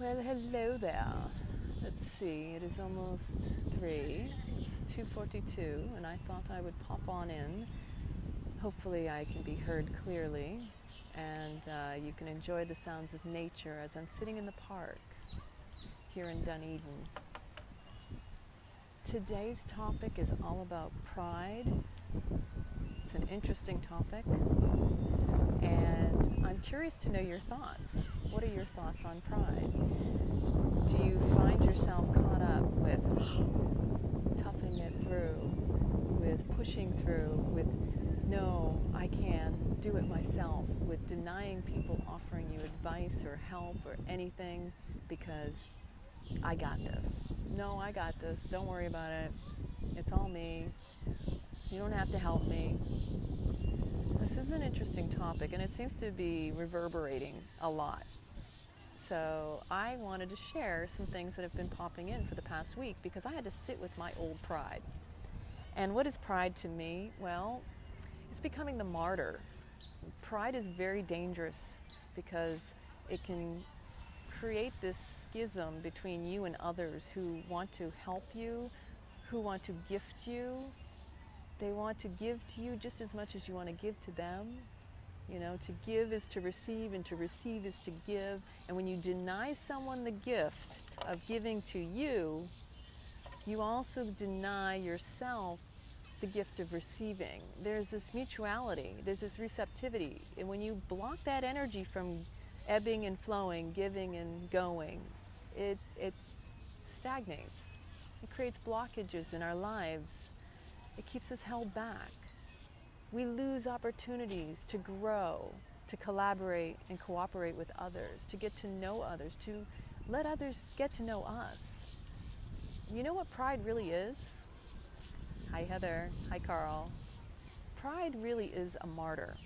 Well, hello there. Let's see, it is almost 3. It's 2:42, and I thought I would pop on in. Hopefully I can be heard clearly, and you can enjoy the sounds of nature as I'm sitting in the park here in Dunedin. Today's topic is all about pride. It's an interesting topic, and I'm curious to know your thoughts. What are your thoughts on pride? Do you find yourself caught up with toughing it through, with pushing through, with no, I can do it myself, with denying people offering you advice or help or anything because I got this. No, I got this. Don't worry about it. It's all me. You don't have to help me. This is an interesting topic, and it seems to be reverberating a lot. So I wanted to share some things that have been popping in for the past week because I had to sit with my old pride. And what is pride to me? Well, it's becoming the martyr. Pride is very dangerous because it can create this schism between you and others who want to help you, who want to gift you. They want to give to you just as much as you want to give to them. You know, to give is to receive, and to receive is to give. And when you deny someone the gift of giving to you, you also deny yourself the gift of receiving. There's this mutuality, there's this receptivity. And when you block that energy from ebbing and flowing, giving and going, it stagnates. It creates blockages in our lives. It keeps us held back. We lose opportunities to grow, to collaborate and cooperate with others, to get to know others, to let others get to know us. You know what pride really is? Hi Heather, hi Carl. Pride really is a martyr.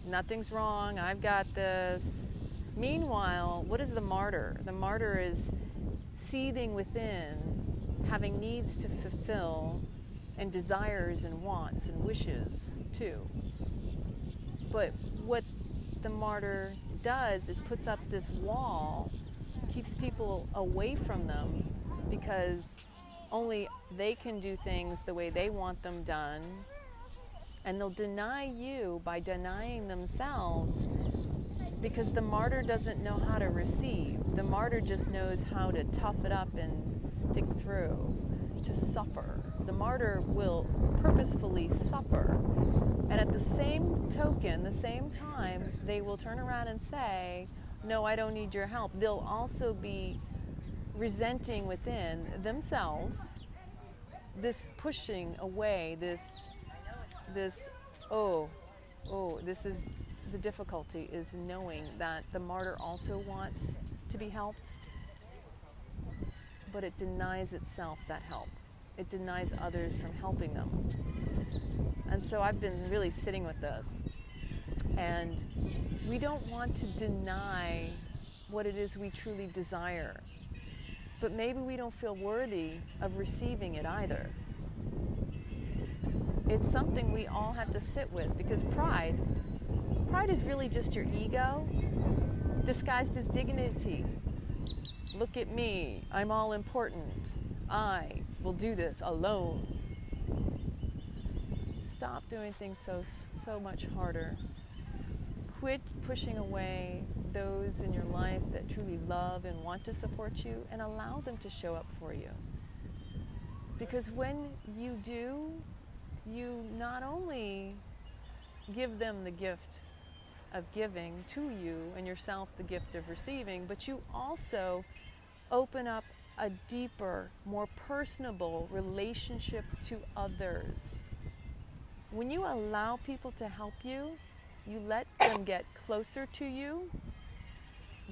Nothing's wrong, I've got this. Meanwhile, what is the martyr? The martyr is seething within, having needs to fulfill, and desires and wants and wishes too. But what the martyr does is puts up this wall, keeps people away from them because only they can do things the way they want them done, and they'll deny you by denying themselves because the martyr doesn't know how to receive. The martyr just knows how to tough it up and stick through, to suffer. The martyr will purposefully suffer. And at the same token, the same time, they will turn around and say, no, I don't need your help. They'll also be resenting within themselves this pushing away, this this is the difficulty, is knowing that the martyr also wants to be helped, but it denies itself that help. It denies others from helping them. And so I've been really sitting with this. And we don't want to deny what it is we truly desire. But maybe we don't feel worthy of receiving it either. It's something we all have to sit with, because pride is really just your ego disguised as dignity. Look at me, I'm all important. I will do this alone. Stop doing things so much harder. Quit pushing away those in your life that truly love and want to support you, and allow them to show up for you. Because when you do, you not only give them the gift of giving to you, and yourself the gift of receiving, but you also open up a deeper, more personable relationship to others. When you allow people to help you, you let them get closer to you.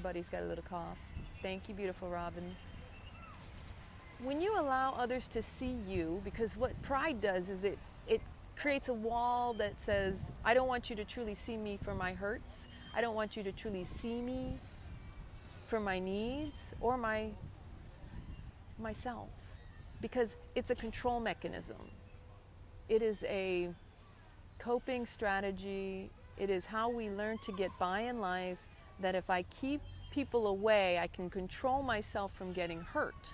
Buddy's got a little cough. Thank you, beautiful Robin. When you allow others to see you, because what pride does is it creates a wall that says, I don't want you to truly see me for my hurts. I don't want you to truly see me for my needs or myself, because it's a control mechanism. It is a coping strategy. It is how we learn to get by in life that if I keep people away, I can control myself from getting hurt.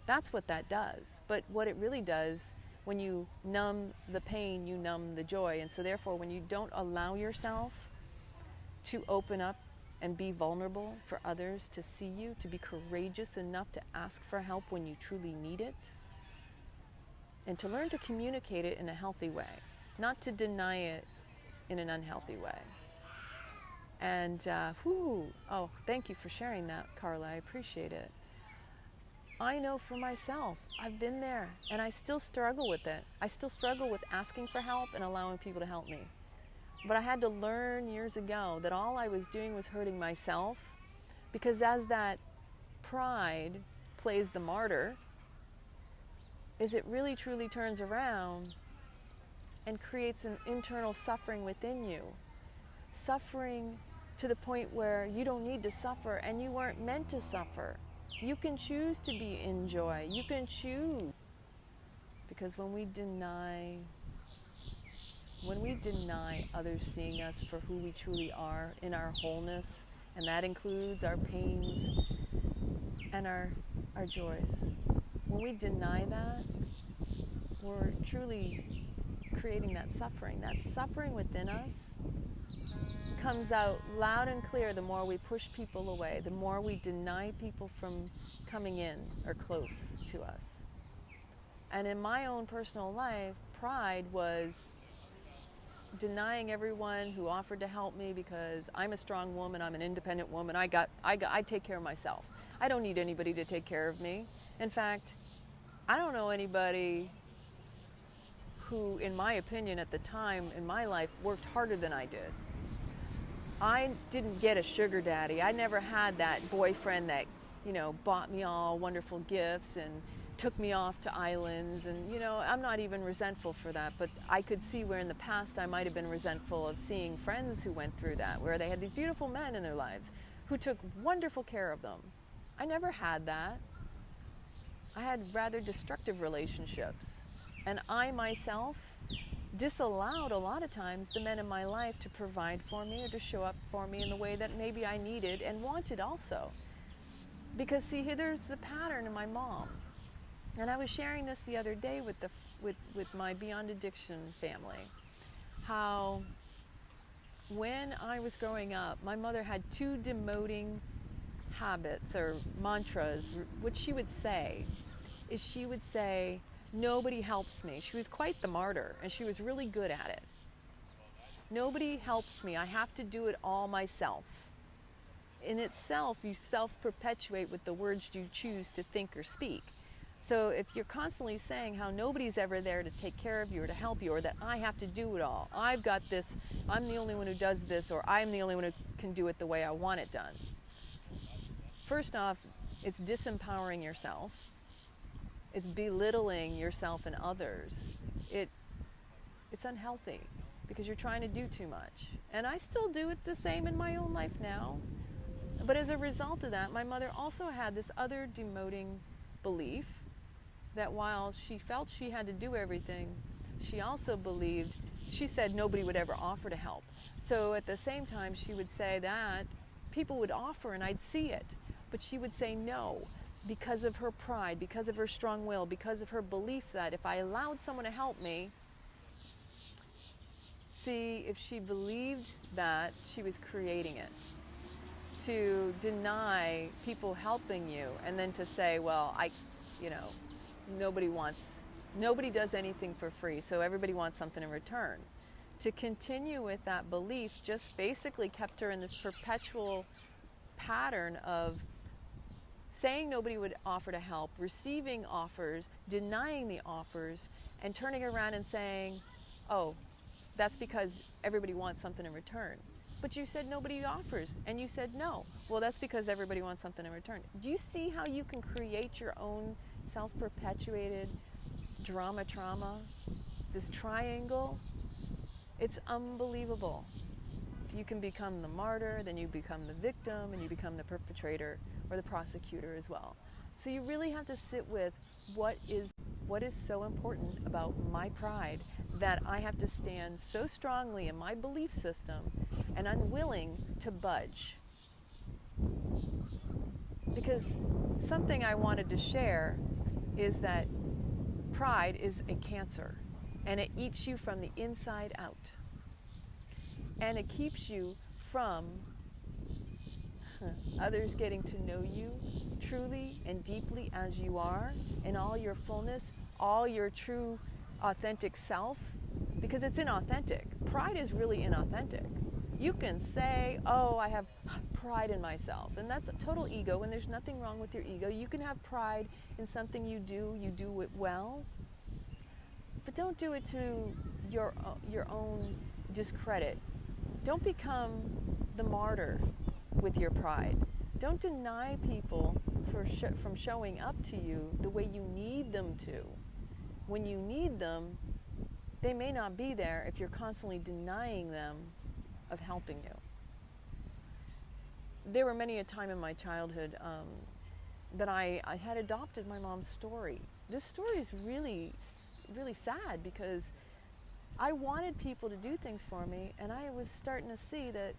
That's what that does. But what it really does, when you numb the pain, you numb the joy. And so therefore, when you don't allow yourself to open up and be vulnerable for others to see you, to be courageous enough to ask for help when you truly need it, and to learn to communicate it in a healthy way, not to deny it in an unhealthy way. And, oh, thank you for sharing that, Carla. I appreciate it. I know for myself, I've been there, and I still struggle with it. I still struggle with asking for help and allowing people to help me. But I had to learn years ago that all I was doing was hurting myself, because as that pride plays the martyr, is it really truly turns around and creates an internal suffering within you. Suffering to the point where you don't need to suffer, and you weren't meant to suffer. You can choose to be in joy. You can choose. Because when we deny others seeing us for who we truly are in our wholeness, and that includes our pains and our joys, when we deny that, we're truly creating that suffering. That suffering within us comes out loud and clear the more we push people away, the more we deny people from coming in or close to us. And in my own personal life, pride was denying everyone who offered to help me, because I'm a strong woman, I'm an independent woman, I take care of myself. I don't need anybody to take care of me. In fact, I don't know anybody who, in my opinion, at the time in my life, worked harder than I did. I didn't get a sugar daddy. I never had that boyfriend that, bought me all wonderful gifts and took me off to islands. And, I'm not even resentful for that, but I could see where in the past I might have been resentful of seeing friends who went through that, where they had these beautiful men in their lives who took wonderful care of them. I never had that. I had rather destructive relationships. And I myself disallowed a lot of times the men in my life to provide for me or to show up for me in the way that maybe I needed and wanted also. Because see, there's the pattern in my mom. And I was sharing this the other day with my Beyond Addiction family. How when I was growing up, my mother had two demoting habits or mantras. What she would say is she would say, nobody helps me. She was quite the martyr, and she was really good at it. Nobody helps me. I have to do it all myself. In itself, you self-perpetuate with the words you choose to think or speak. So if you're constantly saying how nobody's ever there to take care of you or to help you, or that I have to do it all, I've got this, I'm the only one who does this, or I'm the only one who can do it the way I want it done. First off, it's disempowering yourself. It's belittling yourself and others. It's unhealthy because you're trying to do too much. And I still do it the same in my own life now. But as a result of that, my mother also had this other demoting belief that while she felt she had to do everything, she also believed, she said nobody would ever offer to help. So at the same time, she would say that people would offer and I'd see it, but she would say no, because of her pride, because of her strong will, because of her belief that if I allowed someone to help me, see, if she believed that, she was creating it. To deny people helping you and then to say, well, nobody does anything for free, so everybody wants something in return. To continue with that belief just basically kept her in this perpetual pattern of saying nobody would offer to help, receiving offers, denying the offers, and turning around and saying, oh, that's because everybody wants something in return. But you said nobody offers, and you said no. Well, that's because everybody wants something in return. Do you see how you can create your own self-perpetuated trauma? This triangle? It's unbelievable. You can become the martyr, then you become the victim, and you become the perpetrator or the prosecutor as well. So you really have to sit with what is What is so important about my pride that I have to stand so strongly in my belief system and unwilling to budge? Because something I wanted to share is that pride is a cancer, and it eats you from the inside out. And it keeps you from others getting to know you truly and deeply as you are, in all your fullness, all your true authentic self, because it's inauthentic. Pride is really inauthentic. You can say, oh, I have pride in myself, and that's a total ego, and there's nothing wrong with your ego. You can have pride in something you do it well, but don't do it to your own discredit. Don't become the martyr with your pride. Don't deny people from showing up to you the way you need them to. When you need them, they may not be there if you're constantly denying them of helping you. There were many a time in my childhood that I had adopted my mom's story. This story is really, really sad because I wanted people to do things for me, and I was starting to see that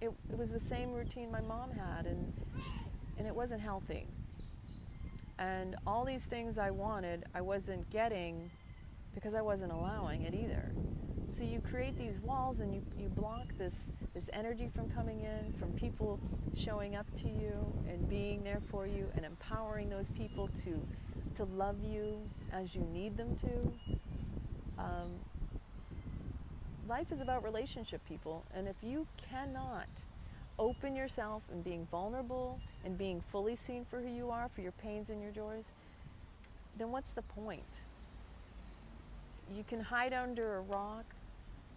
it was the same routine my mom had, and it wasn't healthy. And all these things I wanted, I wasn't getting because I wasn't allowing it either. So you create these walls and you block this energy from coming in, from people showing up to you and being there for you and empowering those people to love you as you need them to. Life is about relationship, people, and if you cannot open yourself and being vulnerable and being fully seen for who you are, for your pains and your joys, then what's the point? You can hide under a rock,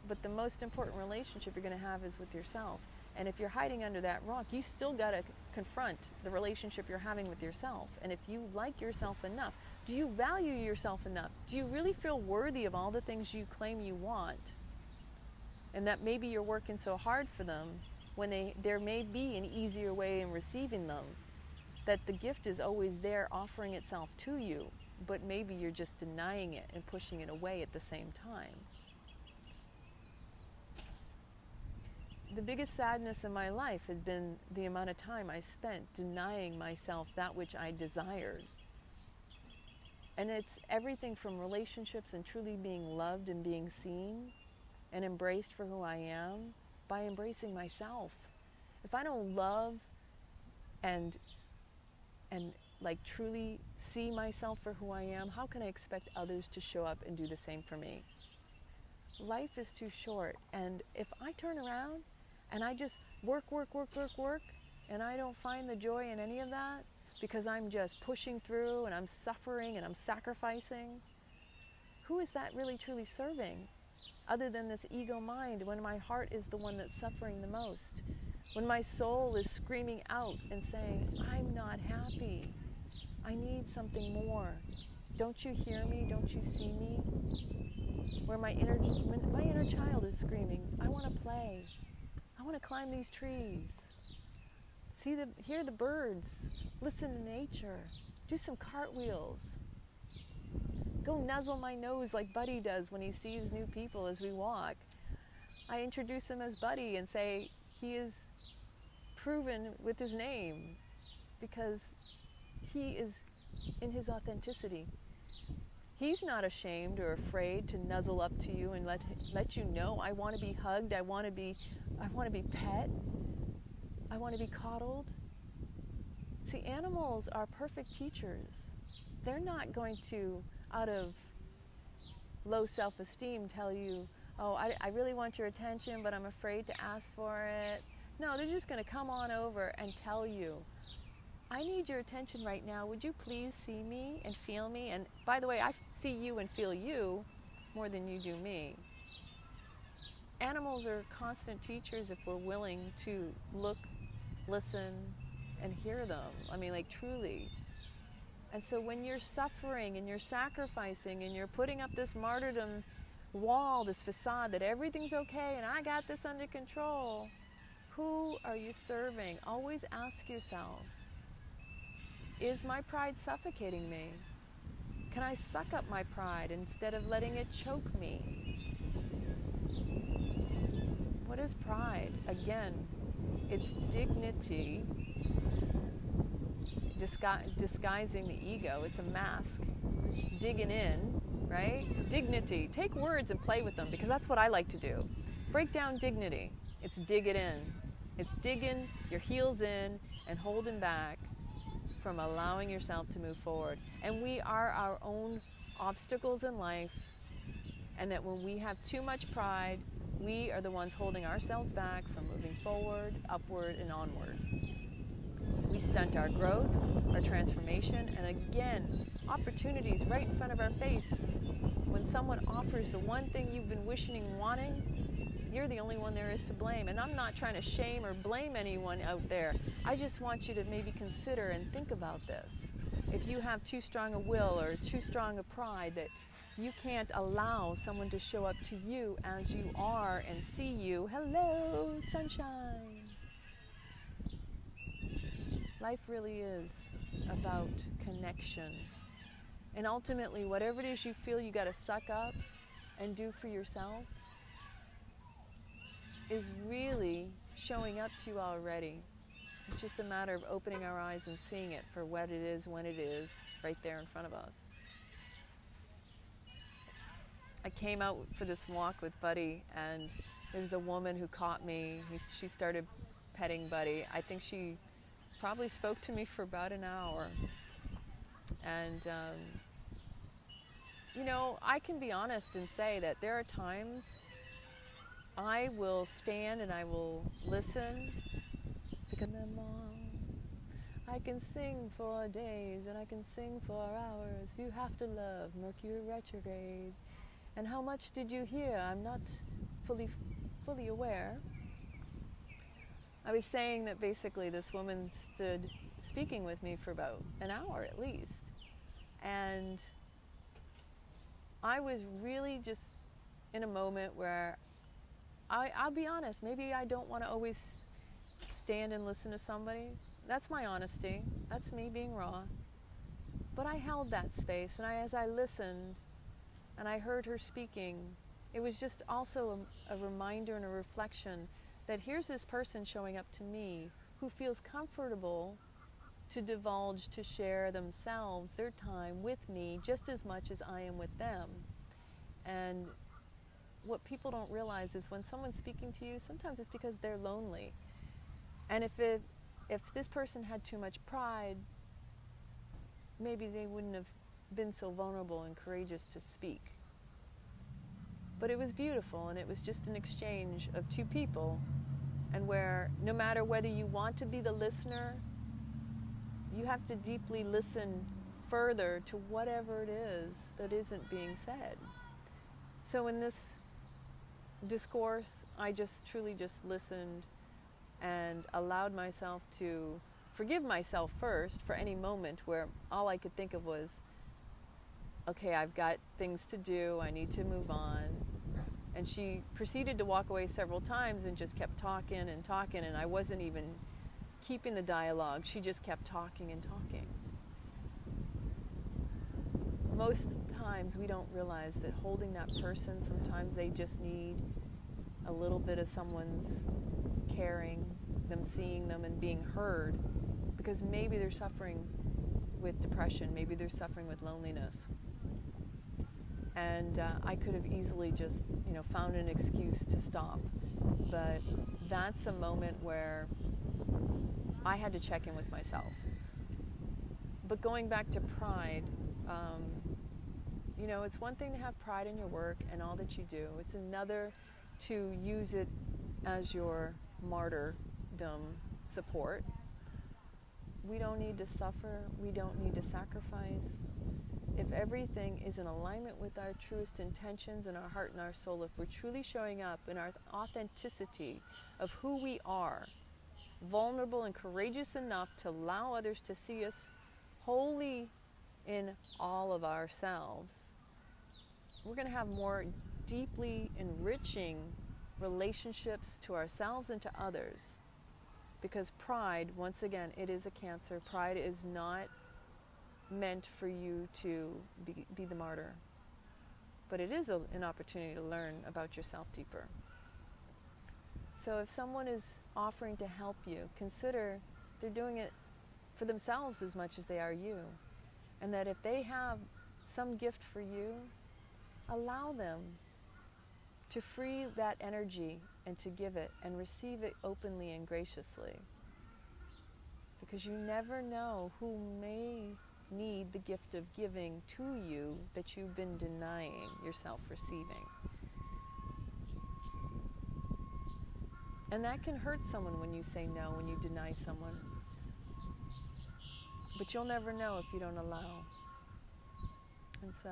but the most important relationship you're going to have is with yourself. And if you're hiding under that rock, you still got to confront the relationship you're having with yourself. And if you like yourself enough, do you value yourself enough? Do you really feel worthy of all the things you claim you want? And that maybe you're working so hard for them when there may be an easier way in receiving them, that the gift is always there offering itself to you, but maybe you're just denying it and pushing it away at the same time. The biggest sadness in my life has been the amount of time I spent denying myself that which I desired. And it's everything from relationships and truly being loved and being seen and embraced for who I am by embracing myself. If I don't love and like truly see myself for who I am, how can I expect others to show up and do the same for me? Life is too short, and if I turn around and I just work, and I don't find the joy in any of that because I'm just pushing through and I'm suffering and I'm sacrificing, who is that really truly serving? Other than this ego mind, when my heart is the one that's suffering the most, when my soul is screaming out and saying, I'm not happy, I need something more. Don't you hear me? Don't you see me? Where my inner child is screaming, I want to play. I want to climb these trees. Hear the birds. Listen to nature. Do some cartwheels. Go nuzzle my nose like Buddy does when he sees new people as we walk. I introduce him as Buddy and say he is proven with his name because he is in his authenticity. He's not ashamed or afraid to nuzzle up to you and let you know, I want to be hugged, I want to be pet, I want to be coddled. See, animals are perfect teachers. They're not going to, out of low self-esteem, tell you, oh, I really want your attention, but I'm afraid to ask for it. No, they're just going to come on over and tell you, I need your attention right now. Would you please see me and feel me? And by the way, I see you and feel you more than you do me. Animals are constant teachers if we're willing to look, listen, and hear them. I mean, like, truly. And so when you're suffering and you're sacrificing and you're putting up this martyrdom wall, this facade that everything's okay and I got this under control, who are you serving? Always ask yourself, is my pride suffocating me? Can I suck up my pride instead of letting it choke me? What is pride? Again, it's dignity disguising the ego. It's a mask. Digging in, right? Dignity. Take words and play with them, because that's what I like to do. Break down dignity. It's dig it in. It's digging your heels in and holding back from allowing yourself to move forward. And we are our own obstacles in life, and that when we have too much pride, we are the ones holding ourselves back from moving forward, upward, and onward. We stunt our growth, our transformation, and again, opportunities right in front of our face. When someone offers the one thing you've been wishing and wanting, you're the only one there is to blame. And I'm not trying to shame or blame anyone out there. I just want you to maybe consider and think about this. If you have too strong a will or too strong a pride that you can't allow someone to show up to you as you are and see you, hello, sunshine. Life really is about connection. And ultimately, whatever it is you feel you got to suck up and do for yourself is really showing up to you already. It's just a matter of opening our eyes and seeing it for what it is, when it is, right there in front of us. I came out for this walk with Buddy, and there was a woman who caught me. She started petting Buddy. I think she probably spoke to me for about an hour. And, you know, I can be honest and say that there are times I will stand and I will listen, because I can sing for days and I can sing for hours. You have to love Mercury retrograde. And how much did you hear? I'm not fully aware. I was saying that basically this woman stood speaking with me for about an hour at least. And I was really just in a moment where I'll be honest, maybe I don't want to always stand and listen to somebody. That's my honesty. That's me being raw. But I held that space, and as I listened and I heard her speaking, it was just also a reminder and a reflection that here's this person showing up to me who feels comfortable to divulge, to share themselves, their time with me, just as much as I am with them. And what people don't realize is when someone's speaking to you, sometimes it's because they're lonely. And if this person had too much pride, maybe they wouldn't have been so vulnerable and courageous to speak. But it was beautiful, and it was just an exchange of two people, and where no matter whether you want to be the listener, you have to deeply listen further to whatever it is that isn't being said. So in this discourse, I just truly just listened and allowed myself to forgive myself first for any moment where all I could think of was, okay, I've got things to do, I need to move on. And she proceeded to walk away several times and just kept talking, and I wasn't even keeping the dialogue. She just kept talking and talking. Most times we don't realize that holding that person, sometimes they just need a little bit of someone's caring, them seeing them and being heard, because maybe they're suffering with depression, maybe they're suffering with loneliness. And I could have easily just, found an excuse to stop. But that's a moment where I had to check in with myself. But going back to pride, it's one thing to have pride in your work and all that you do. It's another to use it as your martyrdom support. We don't need to suffer. We don't need to sacrifice. If everything is in alignment with our truest intentions in our heart and our soul, if we're truly showing up in our authenticity of who we are, vulnerable and courageous enough to allow others to see us wholly in all of ourselves, we're going to have more deeply enriching relationships to ourselves and to others. Because pride, once again, it is a cancer. Pride is not meant for you to be the martyr. But it is an opportunity to learn about yourself deeper. So if someone is offering to help you, consider they're doing it for themselves as much as they are you. And that if they have some gift for you, allow them to free that energy and to give it and receive it openly and graciously. Because you never know who may need the gift of giving to you that you've been denying yourself receiving. And that can hurt someone when you say no, when you deny someone. But you'll never know if you don't allow. And so,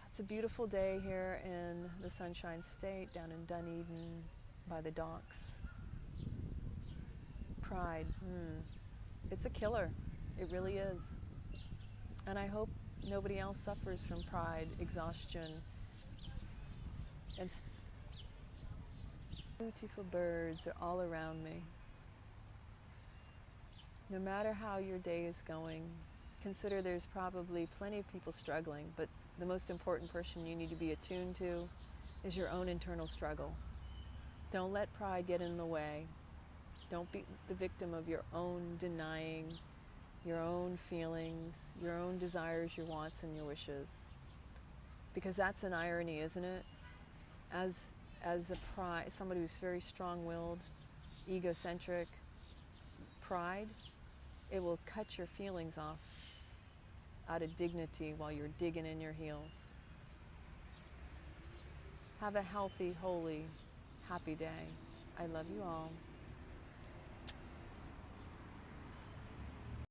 it's a beautiful day here in the Sunshine State, down in Dunedin, by the docks. Pride, it's a killer. It really is. And I hope nobody else suffers from pride, exhaustion, and beautiful birds are all around me. No matter how your day is going, consider there's probably plenty of people struggling, but the most important person you need to be attuned to is your own internal struggle. Don't let pride get in the way. Don't be the victim of your own denying, your own feelings, your own desires, your wants, and your wishes. Because that's an irony, isn't it? As somebody who's very strong-willed, egocentric, pride, it will cut your feelings off out of dignity while you're digging in your heels. Have a healthy, holy, happy day. I love you all.